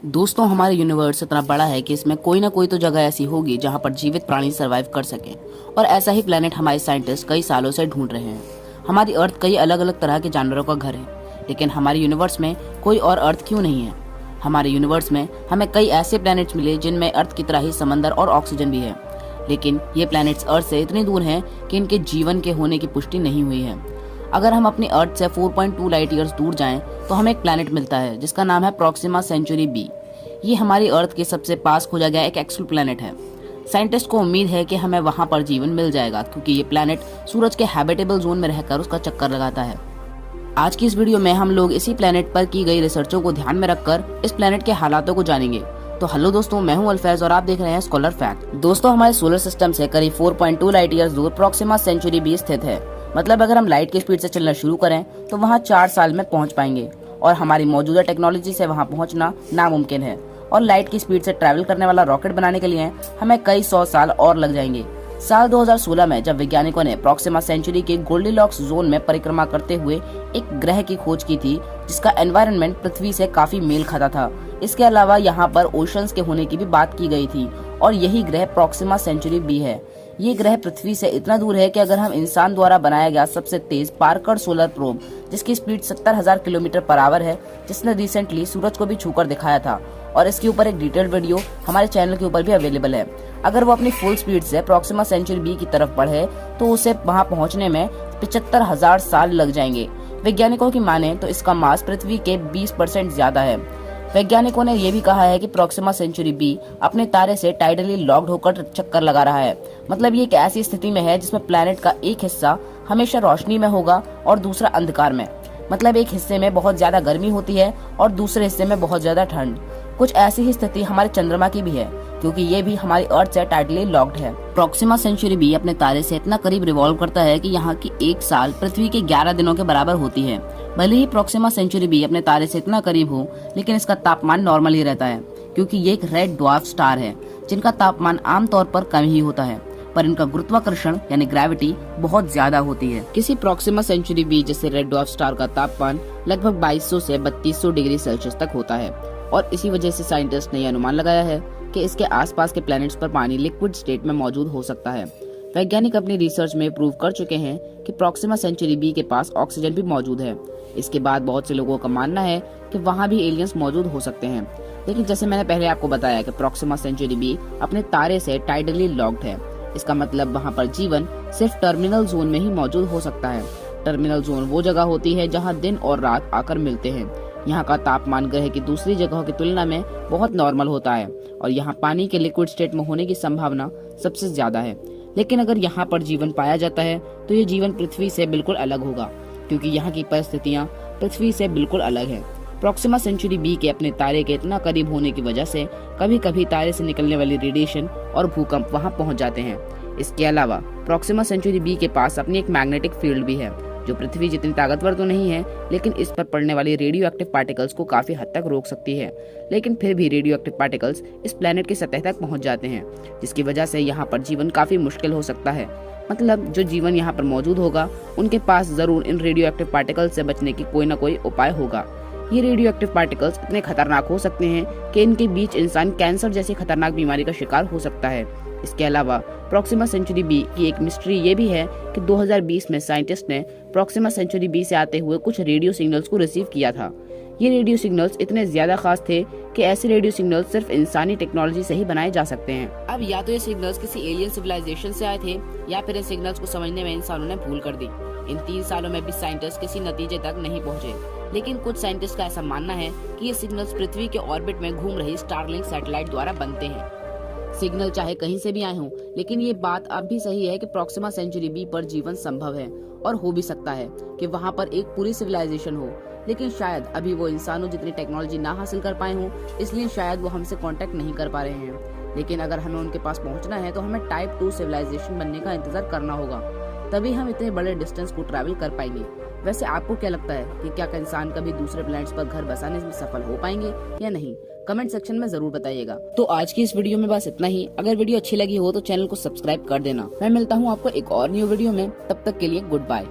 दोस्तों, हमारा यूनिवर्स इतना बड़ा है कि इसमें कोई ना कोई तो जगह ऐसी होगी जहां पर जीवित प्राणी सरवाइव कर सके। और ऐसा ही प्लेनेट हमारे साइंटिस्ट कई सालों से ढूंढ रहे हैं। हमारी अर्थ कई अलग अलग तरह के जानवरों का घर है, लेकिन हमारे यूनिवर्स में कोई और अर्थ क्यों नहीं है? हमारे यूनिवर्स में हमें कई ऐसे प्लैनेट्स मिले जिनमें अर्थ की तरह ही समंदर और ऑक्सीजन भी है, लेकिन ये प्लैनेट्स अर्थ से इतनी दूर हैं कि इनके जीवन के होने की पुष्टि नहीं हुई है। अगर हम अपनी अर्थ से 4.2 लाइट ईयर्स दूर जाएं तो हमें एक प्लैनेट मिलता है जिसका नाम है प्रॉक्सिमा सेंचुरी बी। ये हमारी अर्थ के सबसे पास खोजा गया एक एक्सो प्लैनेट है। साइंटिस्ट को उम्मीद है कि हमें वहां पर जीवन मिल जाएगा, क्योंकि ये प्लैनेट सूरज के हैबिटेबल जोन में रहकर उसका चक्कर लगाता है। आज की इस वीडियो में हम लोग इसी प्लैनेट पर की गई रिसर्चों को ध्यान में रखकर इस प्लैनेट के हालातों को जानेंगे। तो हेलो दोस्तों, मैं हूं अल्फैज और आप देख रहे हैं स्कॉलर फैक्ट। दोस्तों, हमारे सोलर सिस्टम से करीब 4.2 लाइट ईयर्स दूर प्रॉक्सिमा सेंचुरी बी स्थित है। मतलब अगर हम लाइट की स्पीड से चलना शुरू करें तो वहाँ 4 साल में पहुँच पाएंगे, और हमारी मौजूदा टेक्नोलॉजी से वहाँ पहुँचना नामुमकिन है। और लाइट की स्पीड से ट्रैवल करने वाला रॉकेट बनाने के लिए हमें कई 100 साल और लग जाएंगे। साल 2016 में जब वैज्ञानिकों ने प्रॉक्सिमा सेंचुरी के गोल्डीलॉक्स जोन में परिक्रमा करते हुए एक ग्रह की खोज की थी जिसका एनवायरनमेंट पृथ्वी से काफी मेल खाता था। इसके अलावा यहाँ पर ओशंस के होने की भी बात की गई थी, और यही ग्रह प्रॉक्सिमा सेंचुरी बी है। ये ग्रह पृथ्वी से इतना दूर है कि अगर हम इंसान द्वारा बनाया गया सबसे तेज पार्कर सोलर प्रोब, जिसकी स्पीड 70,000 किलोमीटर पर आवर है, जिसने रिसेंटली सूरज को भी छूकर दिखाया था, और इसके ऊपर एक डिटेल्ड वीडियो हमारे चैनल के ऊपर भी अवेलेबल है। अगर वो अपनी फुल स्पीड से प्रॉक्सिमा सेंचुरी बी की तरफ बढ़े तो उसे वहां पहुंचने में 75,000 साल लग जाएंगे। वैज्ञानिकों की माने तो इसका मास पृथ्वी के 20% ज्यादा है। वैज्ञानिकों ने यह भी कहा है कि प्रॉक्सिमा सेंचुरी बी अपने तारे से टाइडली लॉक्ड होकर चक्कर लगा रहा है। मतलब ये एक ऐसी स्थिति में है जिसमें प्लैनेट का एक हिस्सा हमेशा रोशनी में होगा और दूसरा अंधकार में। मतलब एक हिस्से में बहुत ज्यादा गर्मी होती है और दूसरे हिस्से में बहुत ज्यादा ठंड। कुछ ऐसी ही स्थिति हमारे चंद्रमा की भी है, क्योंकि ये भी हमारी अर्थ से टाइटली लॉक्ड है। प्रॉक्सिमा सेंचुरी बी अपने तारे से इतना करीब रिवॉल्व करता है कि यहाँ की एक साल पृथ्वी के 11 दिनों के बराबर होती है। भले ही प्रॉक्सिमा सेंचुरी बी अपने तारे से इतना करीब हो, लेकिन इसका तापमान नॉर्मल ही रहता है, क्योंकि ये एक रेड ड्वार्फ स्टार है जिनका तापमान आमतौर पर कम ही होता है, पर इनका गुरुत्वाकर्षण यानी ग्रेविटी बहुत ज्यादा होती है। किसी प्रॉक्सिमा सेंचुरी बी जैसे रेड ड्वार्फ स्टार का तापमान लगभग 2200 से 3200 डिग्री सेल्सियस तक होता है, और इसी वजह से साइंटिस्ट ने यह अनुमान लगाया है कि इसके आसपास के प्लैनेट्स पर पानी लिक्विड स्टेट में मौजूद हो सकता है। वैज्ञानिक अपनी रिसर्च में प्रूव कर चुके हैं कि प्रॉक्सिमा सेंचुरी बी के पास ऑक्सीजन भी मौजूद है। इसके बाद बहुत से लोगों का मानना है कि वहाँ भी एलियंस मौजूद हो सकते हैं, लेकिन जैसे मैंने पहले आपको बताया कि प्रॉक्सिमा सेंचुरी बी अपने तारे से टाइडली लॉक्ड है। इसका मतलब वहाँ पर जीवन सिर्फ टर्मिनल जोन में ही मौजूद हो सकता है। टर्मिनल जोन वो जगह होती है जहाँ दिन और रात आकर मिलते हैं। यहाँ का तापमान ग्रह की दूसरी जगहों की तुलना में बहुत नॉर्मल होता है, और यहाँ पानी के लिक्विड स्टेट में होने की संभावना सबसे ज्यादा है। लेकिन अगर यहाँ पर जीवन पाया जाता है तो ये जीवन पृथ्वी से बिल्कुल अलग होगा, क्योंकि यहाँ की परिस्थितियाँ पृथ्वी से बिल्कुल अलग है। प्रॉक्सिमा सेंचुरी बी के अपने तारे के इतना करीब होने की वजह से कभी कभी तारे से निकलने वाली रेडिएशन और भूकंप वहाँ पहुँच जाते हैं। इसके अलावा प्रॉक्सिमा सेंचुरी बी के पास अपनी एक मैग्नेटिक फील्ड भी है, जो पृथ्वी जितनी ताकतवर तो नहीं है, लेकिन इस पर पड़ने वाली रेडियो एक्टिव पार्टिकल्स को काफी हद तक रोक सकती है। लेकिन फिर भी रेडियो एक्टिव पार्टिकल्स इस प्लैनेट की सतह तक पहुंच जाते हैं, जिसकी वजह से यहाँ पर जीवन काफी मुश्किल हो सकता है। मतलब जो जीवन यहाँ पर मौजूद होगा उनके पास जरूर इन रेडियो एक्टिव पार्टिकल्स से बचने की कोई ना कोई उपाय होगा। ये रेडियो एक्टिव पार्टिकल्स इतने खतरनाक हो सकते हैं कि इनके बीच इंसान कैंसर जैसी खतरनाक बीमारी का शिकार हो सकता है। इसके अलावा प्रॉक्सिमा सेंचुरी बी की एक मिस्ट्री ये भी है कि 2020 में साइंटिस्ट ने प्रॉक्सिमा सेंचुरी बी से आते हुए कुछ रेडियो सिग्नल्स को रिसीव किया था। ये रेडियो सिग्नल्स इतने ज्यादा खास थे कि ऐसे रेडियो सिग्नल्स सिर्फ इंसानी टेक्नोलॉजी से ही बनाए जा सकते हैं। अब या तो ये सिग्नल्स किसी एलियन सिविलाइजेशन से आए थे, या फिर इन सिग्नल्स को समझने में इंसानों ने भूल कर दी। इन 3 सालों में भी साइंटिस्ट किसी नतीजे तक नहीं पहुँचे, लेकिन कुछ साइंटिस्ट का ऐसा मानना है कि ये सिग्नल्स पृथ्वी के ऑर्बिट में घूम रही स्टारलिंक सैटेलाइट द्वारा बनते हैं। सिग्नल चाहे कहीं से भी आए हों, लेकिन ये बात अब भी सही है कि प्रॉक्सिमा सेंचुरी बी पर जीवन संभव है, और हो भी सकता है कि वहाँ पर एक पूरी सिविलाइजेशन हो। लेकिन शायद अभी वो इंसानों जितनी टेक्नोलॉजी ना हासिल कर पाए हों, इसलिए शायद वो हमसे कांटेक्ट नहीं कर पा रहे हैं। लेकिन अगर हमें उनके पास पहुँचना है तो हमें टाइप 2 सिविलाइजेशन बनने का इंतजार करना होगा, तभी हम इतने बड़े डिस्टेंस को ट्रैवल कर पाएंगे। वैसे आपको क्या लगता है कि क्या इंसान कभी दूसरे प्लैनेट्स पर घर बसाने में सफल हो पाएंगे या नहीं? कमेंट सेक्शन में जरूर बताइएगा। तो आज की इस वीडियो में बस इतना ही। अगर वीडियो अच्छी लगी हो तो चैनल को सब्सक्राइब कर देना। मैं मिलता हूँ आपको एक और न्यू वीडियो में, तब तक के लिए गुड बाय।